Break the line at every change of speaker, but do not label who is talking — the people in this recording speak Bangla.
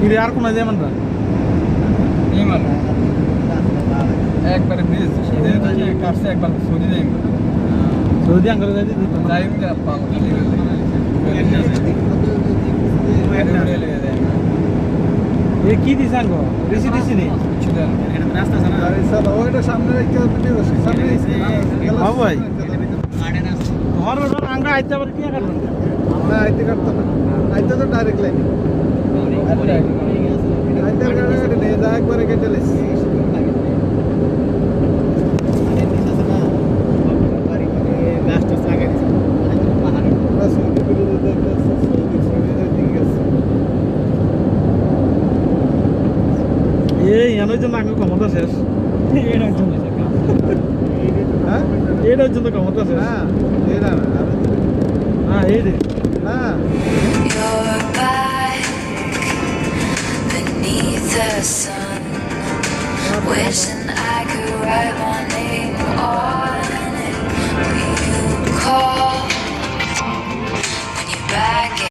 ফিরে আর কোন যায় আমরা
একবারে ব্রিজ কাটছে একবার সৌদি যাই
সৌদি আঙ্গলে যাই
যাই
এ কি দিস আঙ্গ বেশি দিছি নি
রাস্তা আছে না
আরে চলো ওইটা সামনে রেখে ভিডিও করছি সামনে
হ্যাঁ ভাই তোমার ওটা আঙ্গা আইতে আবার কি করবেন
না আইতে কাটতো না আইতে তো ডাইরেক্ট লাইন আইতে গাড়ি নিয়ে যা একবারে কেটে লেছি
এই এর জন্য আঙ্গ ক্ষমতা শেষ
হ্যাঁ
এর জন্য ক্ষমতা শেষ
না এরা না
হ্যাঁ এই রে
না
You're by beneath the sun.